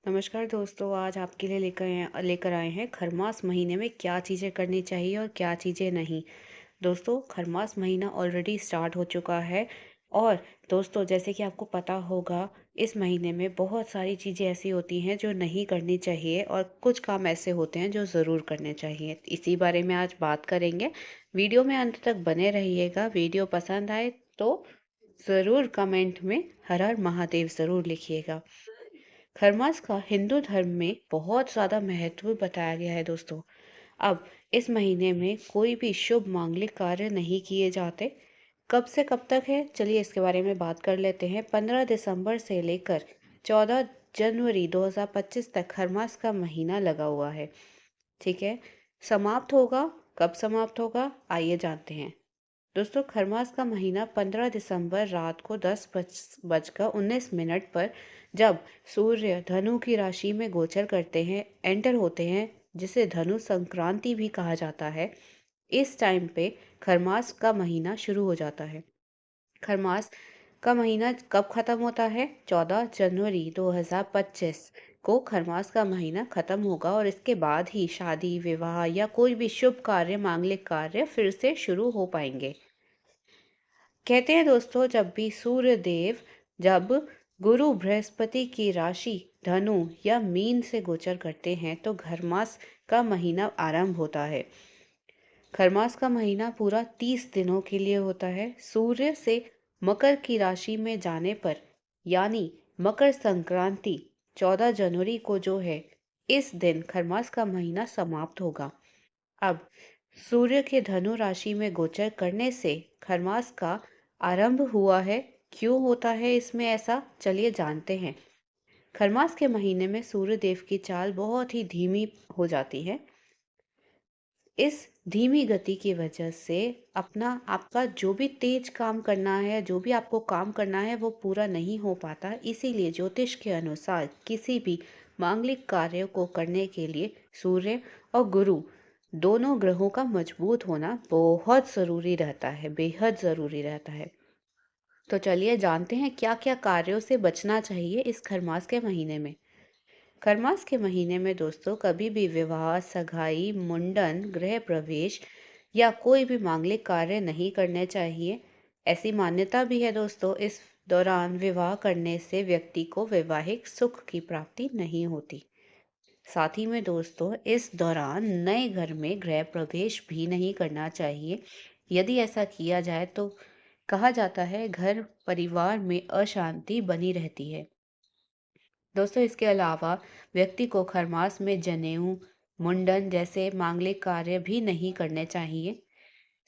नमस्कार दोस्तों, आज आपके लिए लेकर आए हैं खरमास महीने में क्या चीज़ें करनी चाहिए और क्या चीज़ें नहीं। दोस्तों, खरमास महीना ऑलरेडी स्टार्ट हो चुका है। और दोस्तों, जैसे कि आपको पता होगा, इस महीने में बहुत सारी चीज़ें ऐसी होती हैं जो नहीं करनी चाहिए और कुछ काम ऐसे होते हैं जो ज़रूर करने चाहिए। इसी बारे में आज बात करेंगे। वीडियो में अंत तक बने रहिएगा। वीडियो पसंद आए तो ज़रूर कमेंट में हर हर महादेव ज़रूर लिखिएगा। खरमास का हिंदू धर्म में बहुत ज़्यादा महत्व बताया गया है दोस्तों। अब इस महीने में कोई भी शुभ मांगलिक कार्य नहीं किए जाते। कब से कब तक है, चलिए इसके बारे में बात कर लेते हैं। 15 दिसंबर से लेकर 14 जनवरी 2025 तक खरमास का महीना लगा हुआ है। ठीक है, समाप्त होगा। कब समाप्त होगा, आइए जानते हैं। दोस्तों, खरमास का महीना 15 दिसंबर रात को 10:19 पर जब सूर्य धनु की राशि में गोचर करते हैं, एंटर होते हैं, जिसे धनु संक्रांति भी कहा जाता है। इस टाइम पे खरमास का महीना शुरू हो जाता है। खरमास का महीना कब खत्म होता है? 14 जनवरी 2025 को खरमास का महीना खत्म होगा और इसके बाद ही शादी विवाह या कोई भी शुभ कार्य, मांगलिक कार्य फिर से शुरू हो पाएंगे। कहते हैं दोस्तों, जब गुरु बृहस्पति की राशि धनु या मीन से गोचर करते हैं तो खरमास का महीना आरंभ होता है। खरमास का महीना पूरा 30 दिनों के लिए होता है। सूर्य से मकर की राशि में जाने पर, यानी मकर संक्रांति 14 जनवरी को जो है, इस दिन खरमास का महीना समाप्त होगा। अब सूर्य के धनु राशि में गोचर करने से खरमास का आरंभ हुआ है। क्यों होता है इसमें ऐसा, चलिए जानते हैं। खरमास के महीने में सूर्य देव की चाल बहुत ही धीमी हो जाती है। इस धीमी गति की वजह से आपका जो भी तेज काम करना है, जो भी आपको काम करना है, वो पूरा नहीं हो पाता। इसीलिए ज्योतिष के अनुसार किसी भी मांगलिक कार्य को करने के लिए सूर्य और गुरु दोनों ग्रहों का मजबूत होना बहुत ज़रूरी रहता है, बेहद ज़रूरी रहता है। तो चलिए जानते हैं क्या क्या कार्यों से बचना चाहिए इस खरमास के महीने में। खरमास के महीने में दोस्तों, कभी भी विवाह, सगाई, मुंडन, गृह प्रवेश या कोई भी मांगलिक कार्य नहीं करने चाहिए। ऐसी मान्यता भी है दोस्तों, इस दौरान विवाह करने से व्यक्ति को वैवाहिक सुख की प्राप्ति नहीं होती। साथ ही में दोस्तों, इस दौरान नए घर में गृह प्रवेश भी नहीं करना चाहिए। यदि ऐसा किया जाए तो कहा जाता है घर परिवार में अशांति बनी रहती है। दोस्तों, इसके अलावा व्यक्ति को खरमास में जनेऊ, मुंडन जैसे मांगलिक कार्य भी नहीं करने चाहिए।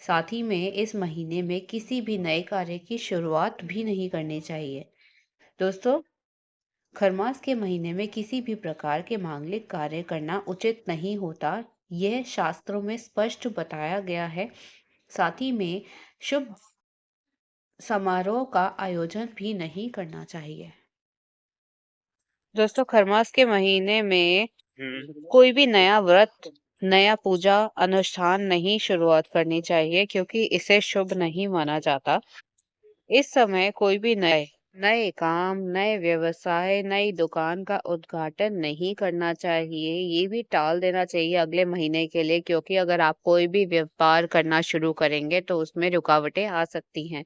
साथ ही में इस महीने में किसी भी नए कार्य की शुरुआत भी नहीं करनी चाहिए। दोस्तों, खरमास के महीने में किसी भी प्रकार के मांगलिक कार्य करना उचित नहीं होता। यह शास्त्रों में स्पष्ट बताया गया है। साथ ही में शुभ समारोह का आयोजन भी नहीं करना चाहिए। दोस्तों, खरमास के महीने में कोई भी नया व्रत, नया पूजा अनुष्ठान नहीं शुरुआत करनी चाहिए, क्योंकि इसे शुभ नहीं माना जाता। इस समय कोई भी नए नए काम, नए व्यवसाय, नई दुकान का उद्घाटन नहीं करना चाहिए। ये भी टाल देना चाहिए अगले महीने के लिए, क्योंकि अगर आप कोई भी व्यापार करना शुरू करेंगे तो उसमें रुकावटें आ सकती हैं।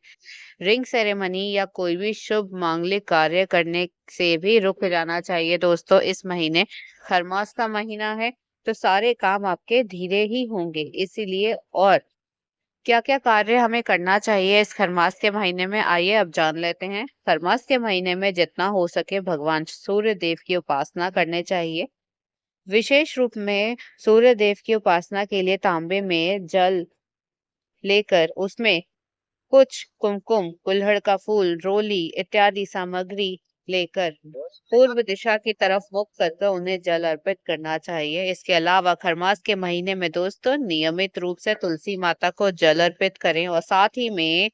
रिंग सेरेमनी या कोई भी शुभ मांगलिक कार्य करने से भी रुक जाना चाहिए दोस्तों। इस महीने खरमास का महीना है, तो सारे काम आपके धीरे ही होंगे। इसीलिए और क्या-क्या कार्य हमें करना चाहिए इस खरमास के महीने में, आइए अब जान लेते हैं। खरमास के महीने में जितना हो सके भगवान सूर्य देव की उपासना करने चाहिए। विशेष रूप में सूर्य देव की उपासना के लिए तांबे में जल लेकर उसमें कुछ कुमकुम, कुल्हड़ का फूल, रोली इत्यादि सामग्री लेकर पूर्व दिशा की तरफ मुख करके उन्हें जल अर्पित करना चाहिए। इसके अलावा खरमास के महीने में दोस्तों, नियमित रूप से तुलसी माता को जल अर्पित करें और साथ ही में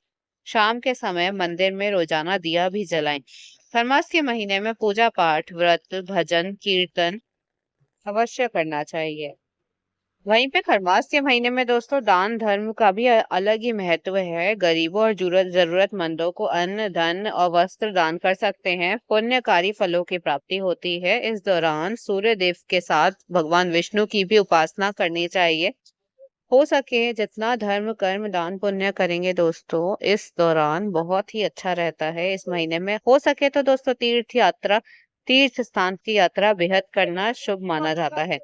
शाम के समय मंदिर में रोजाना दिया भी जलाएं। खरमास के महीने में पूजा पाठ, व्रत, भजन, कीर्तन अवश्य करना चाहिए। वहीं पे खरमास के महीने में दोस्तों दान धर्म का भी अलग ही महत्व है। गरीबों और जरूरतमंदों को अन्न धन और वस्त्र दान कर सकते हैं। पुण्यकारी फलों की प्राप्ति होती है। इस दौरान सूर्य देव के साथ भगवान विष्णु की भी उपासना करनी चाहिए। हो सके जितना धर्म कर्म दान पुण्य करेंगे दोस्तों इस दौरान बहुत ही अच्छा रहता है। इस महीने में हो सके तो दोस्तों तीर्थ स्थान की यात्रा बेहद करना शुभ माना जाता है।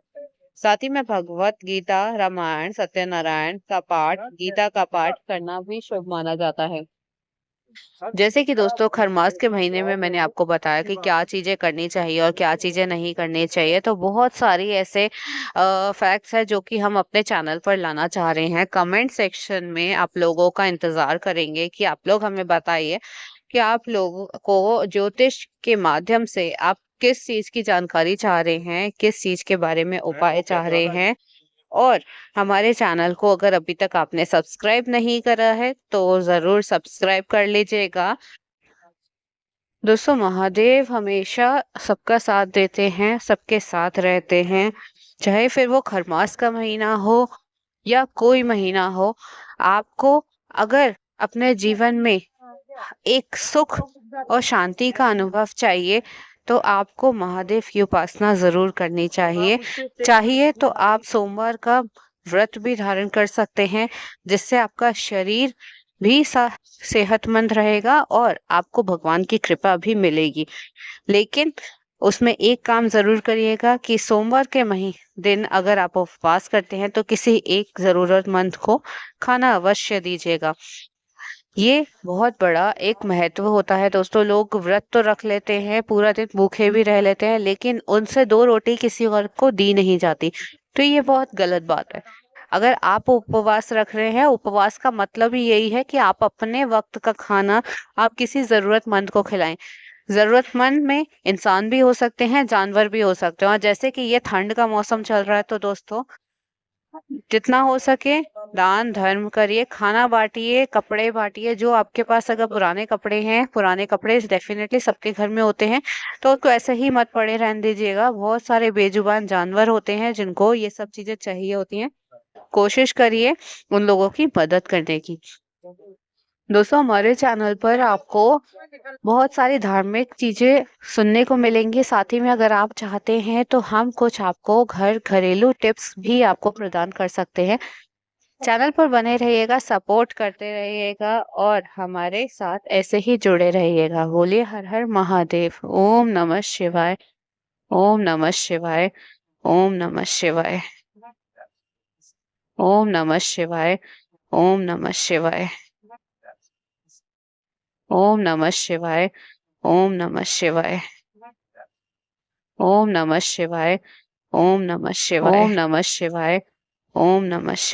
साथ ही में भगवत गीता रामायण सत्यनारायण का पाठ गीता का पाठ करना भी शुभ माना जाता है। जैसे कि दोस्तों खरमास के महीने में मैंने आपको बताया कि क्या चीजें करनी चाहिए और क्या चीजें नहीं करनी चाहिए, तो बहुत सारी ऐसे फैक्ट्स है जो कि हम अपने चैनल पर लाना चाह रहे हैं। कमेंट सेक्शन में आप लोगों का इंतजार करेंगे कि आप लोग हमें बताइए कि आप लोगों को ज्योतिष के माध्यम से आप किस चीज की जानकारी चाह रहे हैं, किस चीज के बारे में उपाय चाह रहे हैं। और हमारे चैनल को अगर अभी तक आपने सब्सक्राइब नहीं करा है तो जरूर सब्सक्राइब कर लीजिएगा। दोस्तों महादेव हमेशा सबका साथ देते हैं, सबके साथ रहते हैं, चाहे फिर वो खरमास का महीना हो या कोई महीना हो। आपको अगर अपने जीवन में एक सुख और शांति का अनुभव चाहिए तो आपको महादेव की उपासना जरूर करनी चाहिए। चाहिए तो आप सोमवार का व्रत भी धारण कर सकते हैं, जिससे आपका शरीर भी सेहतमंद रहेगा और आपको भगवान की कृपा भी मिलेगी। लेकिन उसमें एक काम जरूर करिएगा कि सोमवार के दिन अगर आप उपवास करते हैं तो किसी एक जरूरतमंद को खाना अवश्य दीजिएगा। ये बहुत बड़ा एक महत्व होता है दोस्तों। लोग व्रत तो रख लेते हैं, पूरा दिन भूखे भी रह लेते हैं, लेकिन उनसे दो रोटी किसी और को दी नहीं जाती। तो ये बहुत गलत बात है। अगर आप उपवास रख रहे हैं, उपवास का मतलब ही यही है कि आप अपने वक्त का खाना आप किसी जरूरतमंद को खिलाएं। जरूरतमंद में इंसान भी हो सकते हैं, जानवर भी हो सकते हैं। और जैसे कि ये ठंड का मौसम चल रहा है तो दोस्तों जितना हो सके दान धर्म करिए, खाना बांटिए, कपड़े बांटिए। जो आपके पास अगर पुराने कपड़े हैं, पुराने कपड़े डेफिनेटली सबके घर में होते हैं, तो उसको ऐसे ही मत पड़े रहने दीजिएगा। बहुत सारे बेजुबान जानवर होते हैं जिनको ये सब चीजें चाहिए होती हैं। कोशिश करिए उन लोगों की मदद करने की। दोस्तों हमारे चैनल पर आपको बहुत सारी धार्मिक चीजें सुनने को मिलेंगी। साथ ही में अगर आप चाहते हैं तो हम कुछ आपको घरेलू टिप्स भी आपको प्रदान कर सकते हैं। चैनल पर बने रहिएगा, सपोर्ट करते रहिएगा और हमारे साथ ऐसे ही जुड़े रहिएगा। बोलिए हर हर महादेव। ओम नमः शिवाय। ओम नमः शिवाय। ओम नमः शिवाय। ओम नमः शिवाय। ओम नमः शिवाय। ओम नमः शिवाय। ओम नमः शिवाय। ओम नमः शिवाय। ओम नमः शिवाय। ओम नमः शिवाय। ओम नमः शिवाय।